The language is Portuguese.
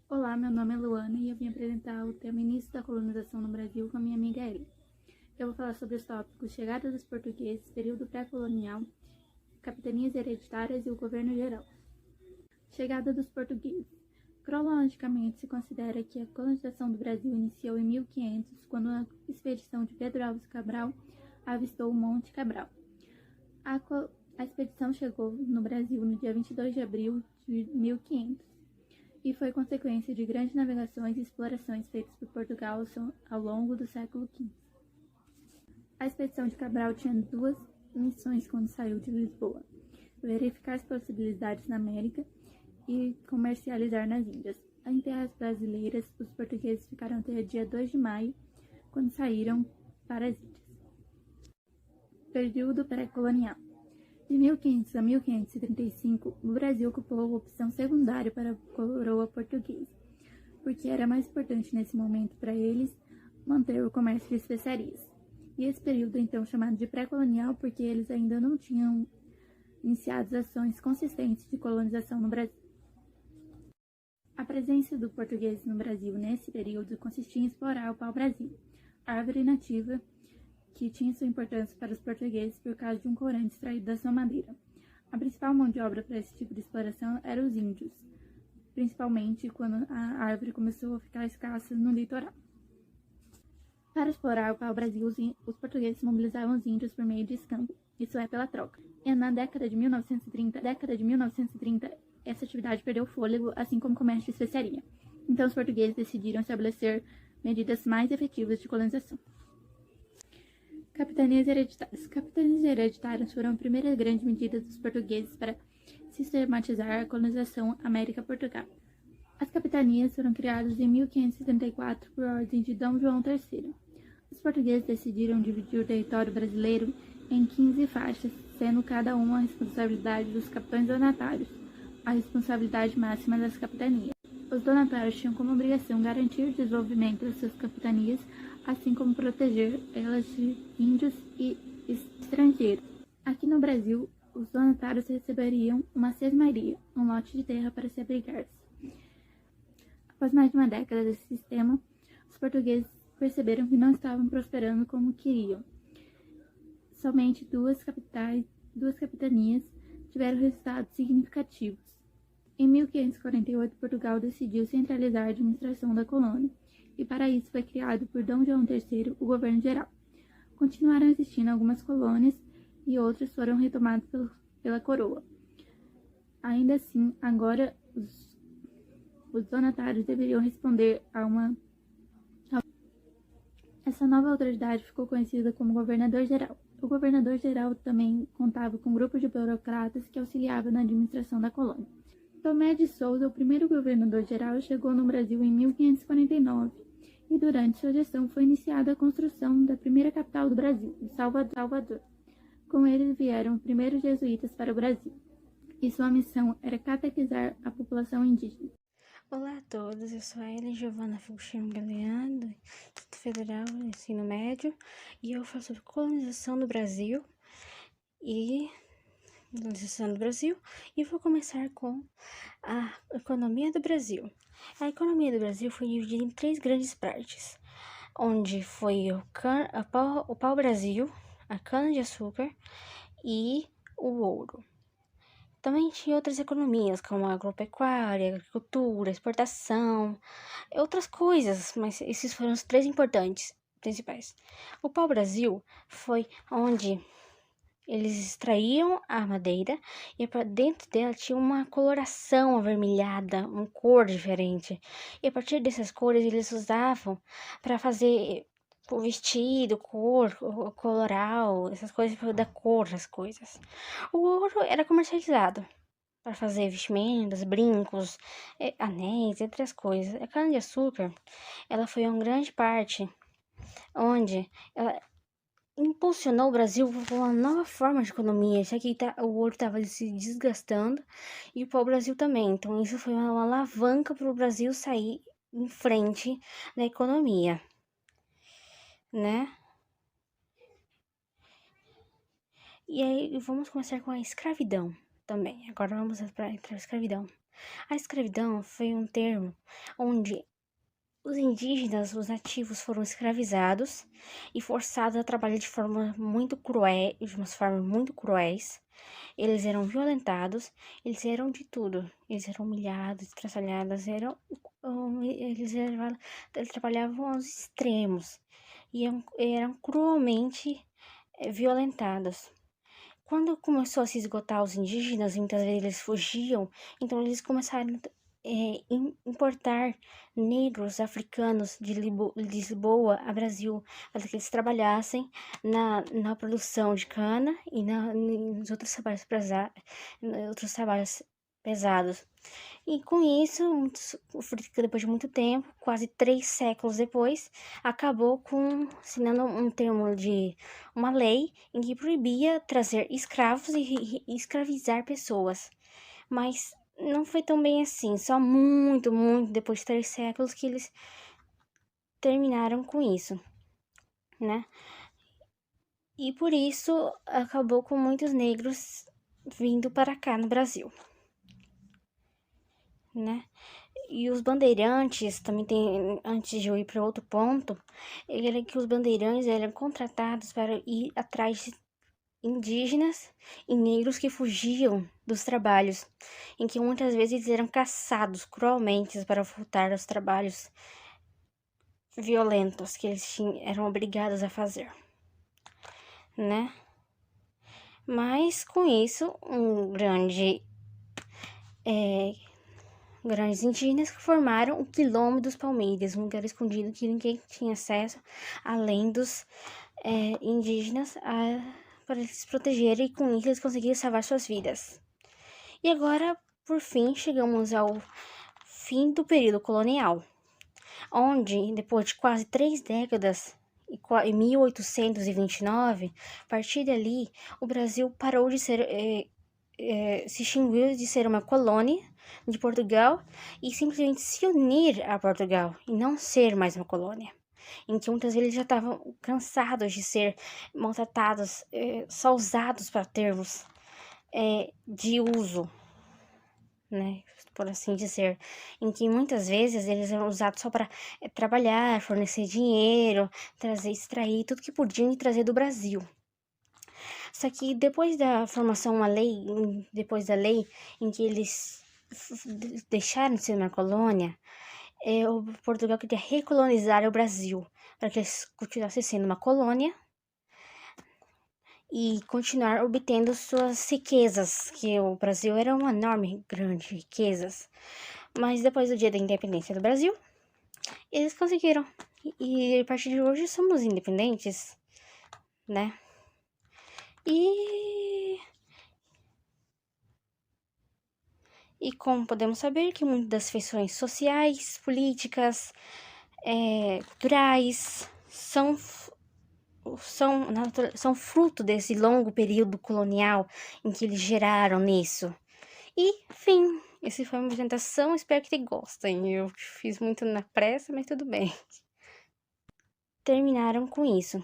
Olá, meu nome é Luana e eu vim apresentar o tema Início da Colonização no Brasil com a minha amiga Ellie. Eu vou falar sobre os tópicos Chegada dos Portugueses, Período Pré-Colonial, Capitanias Hereditárias e o Governo Geral. Chegada dos Portugueses. Cronologicamente, se considera que a colonização do Brasil iniciou em 1500, quando a expedição de Pedro Álvares Cabral avistou o Monte Cabral. A expedição chegou no Brasil no dia 22 de abril de 1500. E foi consequência de grandes navegações e explorações feitas por Portugal ao longo do século XV. A expedição de Cabral tinha duas missões quando saiu de Lisboa: verificar as possibilidades na América e comercializar nas Índias. Em terras brasileiras, os portugueses ficaram até dia 2 de maio, quando saíram para as Índias. Período pré-colonial. De 1500 a 1535, o Brasil ocupou a opção secundária para a coroa portuguesa, porque era mais importante nesse momento para eles manter o comércio de especiarias. E esse período é então chamado de pré-colonial porque eles ainda não tinham iniciado ações consistentes de colonização no Brasil. A presença do português no Brasil nesse período consistia em explorar o pau-brasil, árvore nativa que tinha sua importância para os portugueses por causa de um corante extraído da sua madeira. A principal mão de obra para esse tipo de exploração eram os índios, principalmente quando a árvore começou a ficar escassa no litoral. Para explorar o pau-brasil, os portugueses mobilizavam os índios por meio de escambo, isso é, pela troca. E na década de 1930, essa atividade perdeu fôlego, assim como o comércio de especiaria. Então os portugueses decidiram estabelecer medidas mais efetivas de colonização. Capitanias hereditárias. Capitanias hereditárias foram a primeira grande medida dos portugueses para sistematizar a colonização América-Portugal. As capitanias foram criadas em 1574 por ordem de Dom João III. Os portugueses decidiram dividir o território brasileiro em 15 faixas, sendo cada uma a responsabilidade dos capitães donatários, a responsabilidade máxima das capitanias. Os donatários tinham como obrigação garantir o desenvolvimento das suas capitanias, assim como proteger elas de índios e estrangeiros. Aqui no Brasil, os donatários receberiam uma sesmaria, um lote de terra para se abrigar-se. Após mais de uma década desse sistema, os portugueses perceberam que não estavam prosperando como queriam. Somente duas capitanias tiveram resultados significativos. Em 1548, Portugal decidiu centralizar a administração da colônia, e para isso foi criado por Dom João III o Governo Geral. Continuaram existindo algumas colônias e outras foram retomadas pela coroa. Ainda assim, agora os donatários deveriam responder Essa nova autoridade ficou conhecida como Governador-Geral. O Governador-Geral também contava com um grupo de burocratas que auxiliavam na administração da colônia. Tomé de Souza, o primeiro governador-geral, chegou no Brasil em 1549 e durante sua gestão foi iniciada a construção da primeira capital do Brasil, Salvador. Com ele vieram os primeiros jesuítas para o Brasil e sua missão era catequizar a população indígena. Olá a todos, eu sou a Ellen Giovana Fukushima Galeano, do Instituto Federal de Ensino Médio, e eu falo sobre colonização do Brasil e vou começar com a economia do Brasil. A economia do Brasil foi dividida em 3 grandes partes, onde foi o pau-brasil, a cana-de-açúcar e o ouro. Também tinha outras economias, como a agropecuária, agricultura, exportação, outras coisas, mas esses foram os 3 principais. O pau-brasil foi onde eles extraíam a madeira e dentro dela tinha uma coloração avermelhada, uma cor diferente. E a partir dessas cores eles usavam para fazer o vestido, coloral, essas coisas da cor das coisas. O ouro era comercializado para fazer vestimentas, brincos, anéis, entre as coisas. A cana-de-açúcar, ela foi uma grande parte onde ela impulsionou o Brasil para uma nova forma de economia, já que o ouro estava se desgastando e o pau-brasil também. Então, isso foi uma alavanca para o Brasil sair em frente na economia, né? E aí, vamos começar com a escravidão também. Agora vamos para a escravidão. A escravidão foi um termo onde os indígenas, os nativos, foram escravizados e forçados a trabalhar de forma muito cruel, de umas formas muito cruéis. Eles eram violentados, eles eram de tudo. Eles eram humilhados, estraçalhados, eles trabalhavam aos extremos e eram cruelmente violentados. Quando começou a se esgotar os indígenas, muitas vezes eles fugiam, então eles começaram importar negros africanos de Lisboa a Brasil, para que eles trabalhassem na produção de cana e nos outros trabalhos pesados. E com isso, depois de muito tempo, quase 3 séculos depois, acabou assinando um termo de uma lei em que proibia trazer escravos e escravizar pessoas. Mas não foi tão bem assim, só muito depois de 3 séculos que eles terminaram com isso, né? E por isso acabou com muitos negros vindo para cá no Brasil, né? E os bandeirantes, também tem, antes de eu ir para outro ponto, era que os bandeirantes eram contratados para ir atrás de indígenas e negros que fugiam dos trabalhos, em que muitas vezes eles eram caçados cruelmente para voltar aos trabalhos violentos que eles eram obrigados a fazer, né? Mas com isso, grandes indígenas que formaram o Quilombo dos Palmeiras, um lugar escondido que ninguém tinha acesso, além dos indígenas, para eles se protegerem, e com isso eles conseguiram salvar suas vidas. E agora, por fim, chegamos ao fim do período colonial, onde, depois de quase 3 décadas, em 1829, a partir dali, o Brasil parou de ser, se extinguiu de ser uma colônia de Portugal e simplesmente se unir a Portugal e não ser mais uma colônia, em que muitas vezes eles já estavam cansados de ser maltratados, só usados para termos de uso, né, por assim dizer, em que muitas vezes eles eram usados só para trabalhar, fornecer dinheiro, extrair tudo que podiam e trazer do Brasil. Só que depois da formação depois da lei em que eles deixaram de ser uma colônia, o Portugal queria recolonizar o Brasil para que eles continuassem sendo uma colônia e continuar obtendo suas riquezas, que o Brasil era uma enorme, grande riquezas. Mas depois do dia da independência do Brasil, eles conseguiram. E a partir de hoje somos independentes, né? E como podemos saber que muitas das feições sociais, políticas, culturais são fruto desse longo período colonial em que eles geraram nisso. E, enfim, essa foi a minha apresentação, espero que gostem. Eu fiz muito na pressa, mas tudo bem. Terminaram com isso.